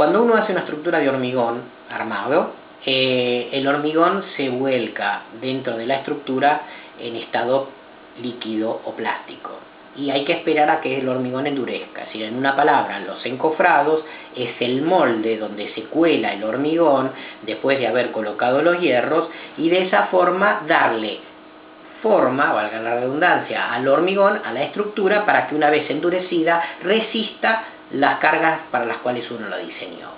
Cuando uno hace una estructura de hormigón armado, el hormigón se vuelca dentro de la estructura en estado líquido o plástico. Y hay que esperar a que el hormigón endurezca. Es decir, en una palabra, los encofrados es el molde donde se cuela el hormigón después de haber colocado los hierros, y de esa forma darle forma, valga la redundancia, al hormigón, a la estructura, para que una vez endurecida resista las cargas para las cuales uno lo diseñó.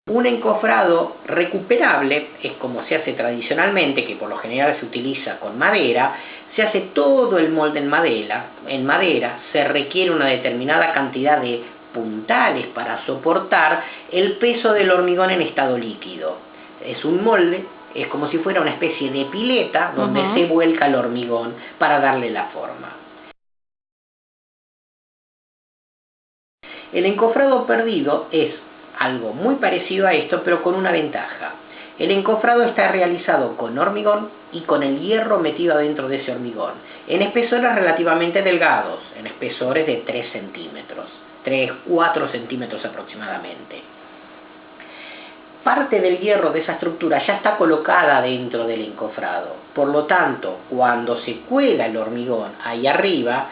Un encofrado recuperable es como se hace tradicionalmente, que por lo general se utiliza con madera. Se hace todo el molde en madera, se requiere una determinada cantidad de puntales para soportar el peso del hormigón en estado líquido. Es un molde, es como si fuera una especie de pileta donde se vuelca el hormigón para darle la forma. El encofrado perdido es algo muy parecido a esto, pero con una ventaja. El encofrado está realizado con hormigón y con el hierro metido adentro de ese hormigón, en espesores relativamente delgados, en espesores de 3 centímetros, 3-4 centímetros aproximadamente. Parte del hierro de esa estructura ya está colocada dentro del encofrado. Por lo tanto, cuando se cuela el hormigón ahí arriba,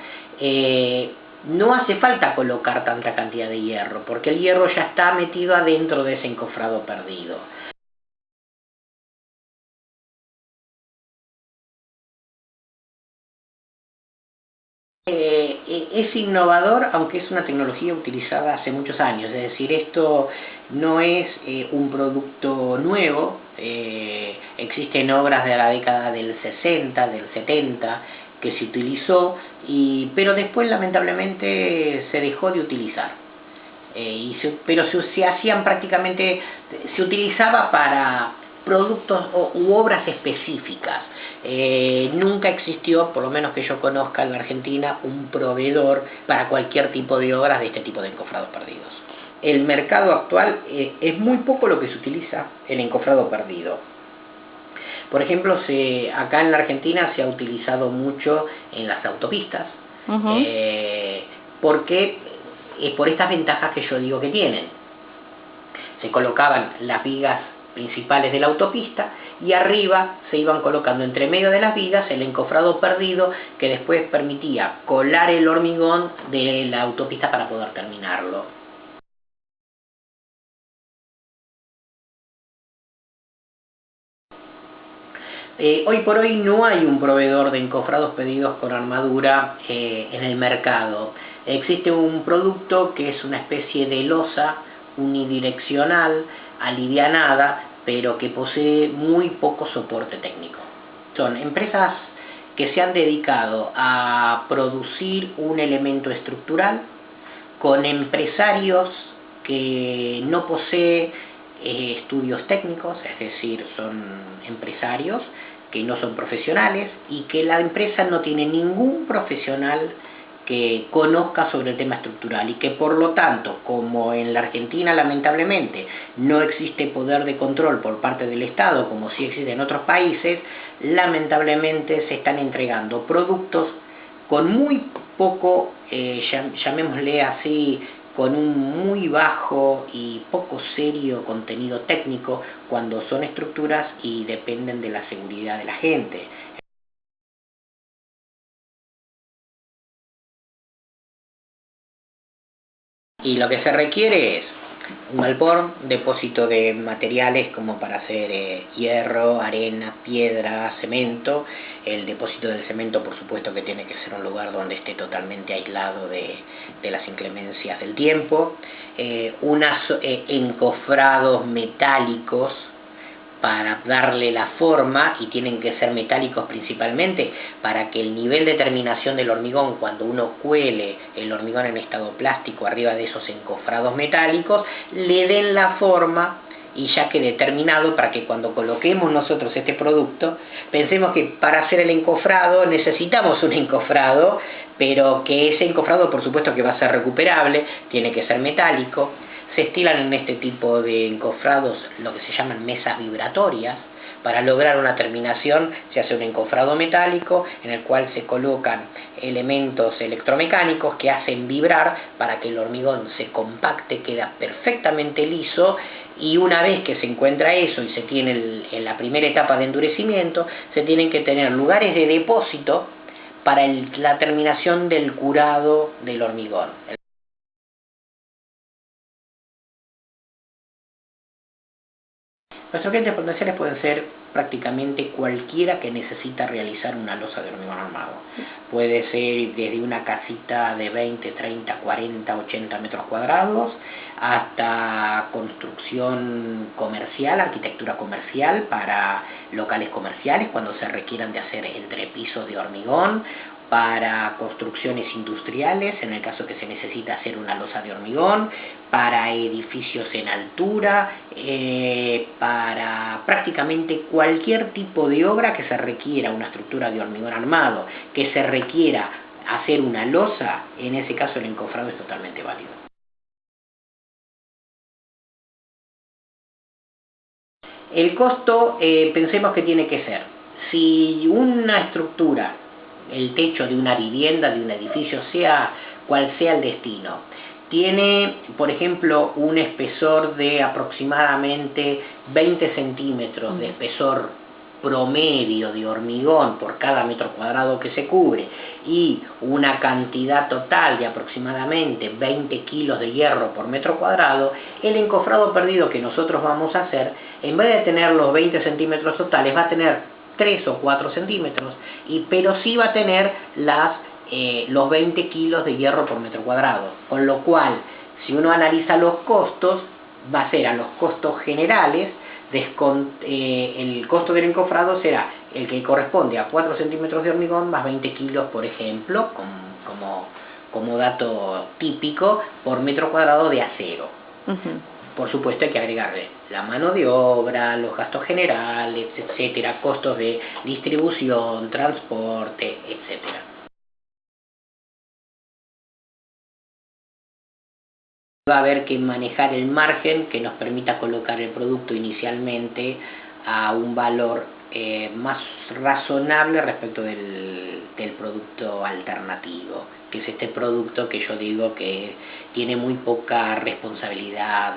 no hace falta colocar tanta cantidad de hierro, porque el hierro ya está metido adentro de ese encofrado perdido. Es innovador, aunque es una tecnología utilizada hace muchos años. Es decir, esto no es un producto nuevo. Existen obras de la década del 60, del 70, que se utilizó, pero después lamentablemente se dejó de utilizar. Pero se hacían prácticamente, se utilizaba para productos u obras específicas. Nunca existió, por lo menos que yo conozca en la Argentina, un proveedor para cualquier tipo de obras de este tipo de encofrados perdidos. El mercado actual es muy poco lo que se utiliza el encofrado perdido. Por ejemplo, acá en la Argentina se ha utilizado mucho en las autopistas, porque por estas ventajas que yo digo que tienen. Se colocaban las vigas principales de la autopista y arriba se iban colocando entre medio de las vigas el encofrado perdido, que después permitía colar el hormigón de la autopista para poder terminarlo. Hoy por hoy no hay un proveedor de encofrados pedidos con armadura en el mercado. Existe un producto que es una especie de losa unidireccional, alivianada, pero que posee muy poco soporte técnico. Son empresas que se han dedicado a producir un elemento estructural con empresarios que no poseen estudios técnicos, es decir, son empresarios que no son profesionales, y que la empresa no tiene ningún profesional que conozca sobre el tema estructural, y que por lo tanto, como en la Argentina lamentablemente no existe poder de control por parte del Estado como sí existe en otros países, lamentablemente se están entregando productos con muy poco, llamémosle así, con un muy bajo y poco serio contenido técnico, cuando son estructuras y dependen de la seguridad de la gente. Y lo que se requiere es un galpón, depósito de materiales como para hacer hierro, arena, piedra, cemento. El depósito del cemento, por supuesto, que tiene que ser un lugar donde esté totalmente aislado de las inclemencias del tiempo. Unos encofrados metálicos para darle la forma, y tienen que ser metálicos principalmente para que el nivel de terminación del hormigón, cuando uno cuele el hormigón en estado plástico arriba de esos encofrados metálicos, le den la forma y ya quede terminado, para que cuando coloquemos nosotros este producto, pensemos que para hacer el encofrado necesitamos un encofrado, pero que ese encofrado por supuesto que va a ser recuperable, tiene que ser metálico. Se estilan en este tipo de encofrados lo que se llaman mesas vibratorias, Para lograr una terminación se hace un encofrado metálico en el cual se colocan elementos electromecánicos que hacen vibrar para que el hormigón se compacte, queda perfectamente liso, y una vez que se encuentra eso y se tiene en la primera etapa de endurecimiento, se tienen que tener lugares de depósito para la terminación del curado del hormigón. Nuestros clientes potenciales pueden ser prácticamente cualquiera que necesita realizar una losa de hormigón armado. Puede ser desde una casita de 20, 30, 40, 80 metros cuadrados hasta construcción comercial, arquitectura comercial para locales comerciales cuando se requieran de hacer entrepisos de hormigón, para construcciones industriales, en el caso que se necesita hacer una losa de hormigón, para edificios en altura, para prácticamente cualquier tipo de obra que se requiera una estructura de hormigón armado, que se requiera hacer una losa, en ese caso el encofrado es totalmente válido. El costo, pensemos que tiene que ser, si una estructura, el techo de una vivienda, de un edificio, sea cual sea el destino, tiene, por ejemplo, un espesor de aproximadamente 20 centímetros de espesor promedio de hormigón por cada metro cuadrado que se cubre y una cantidad total de aproximadamente 20 kilos de hierro por metro cuadrado, el encofrado perdido que nosotros vamos a hacer, en vez de tener los 20 centímetros totales, va a tener 3 o 4 centímetros, pero sí va a tener los 20 kilos de hierro por metro cuadrado, con lo cual, si uno analiza los costos, va a ser a los costos generales, el costo del encofrado será el que corresponde a 4 centímetros de hormigón más 20 kilos, por ejemplo, como dato típico, por metro cuadrado de acero. Por supuesto hay que agregarle la mano de obra, los gastos generales, etcétera, costos de distribución, transporte, etcétera. Va a haber que manejar el margen que nos permita colocar el producto inicialmente a un valor más razonable respecto del producto alternativo, que es este producto que yo digo que tiene muy poca responsabilidad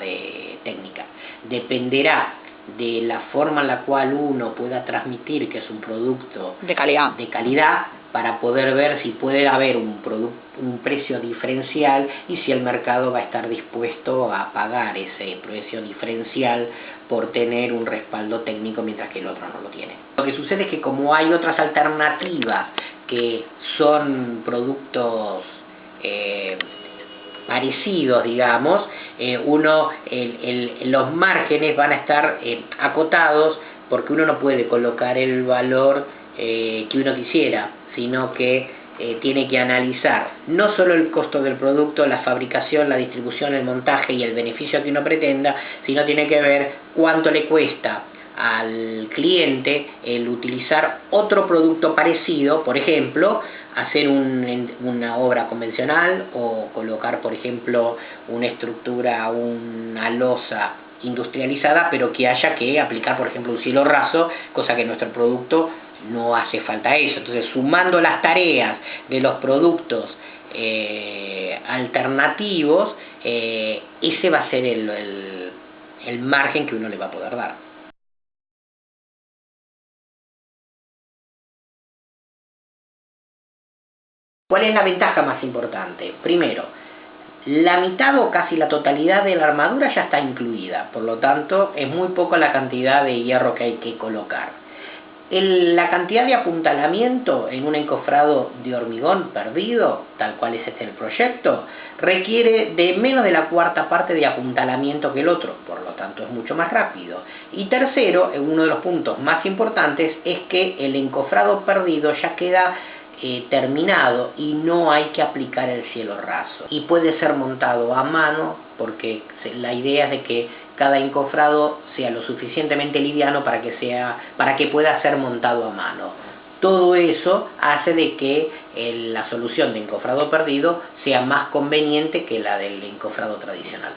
técnica. Dependerá de la forma en la cual uno pueda transmitir que es un producto de calidad para poder ver si puede haber un precio diferencial y si el mercado va a estar dispuesto a pagar ese precio diferencial por tener un respaldo técnico mientras que el otro no lo tiene. Lo que sucede es que como hay otras alternativas que son productos parecidos, digamos, los márgenes van a estar acotados porque uno no puede colocar el valor que uno quisiera, sino que tiene que analizar no solo el costo del producto, la fabricación, la distribución, el montaje y el beneficio que uno pretenda, sino tiene que ver cuánto le cuesta al cliente el utilizar otro producto parecido, por ejemplo, hacer una obra convencional o colocar, por ejemplo, una estructura, una losa industrializada, pero que haya que aplicar, por ejemplo, un cielo raso, cosa que nuestro producto no hace falta eso. Entonces, sumando las tareas de los productos alternativos, ese va a ser el margen que uno le va a poder dar. ¿Cuál es la ventaja más importante? Primero, la mitad o casi la totalidad de la armadura ya está incluida, por lo tanto es muy poco la cantidad de hierro que hay que colocar. La cantidad de apuntalamiento en un encofrado de hormigón perdido, tal cual es el proyecto, requiere de menos de la cuarta parte de apuntalamiento que el otro, por lo tanto es mucho más rápido. Y tercero, uno de los puntos más importantes es que el encofrado perdido ya queda terminado y no hay que aplicar el cielo raso y puede ser montado a mano, porque la idea es de que cada encofrado sea lo suficientemente liviano para que pueda ser montado a mano. Todo eso hace de que la solución de encofrado perdido sea más conveniente que la del encofrado tradicional.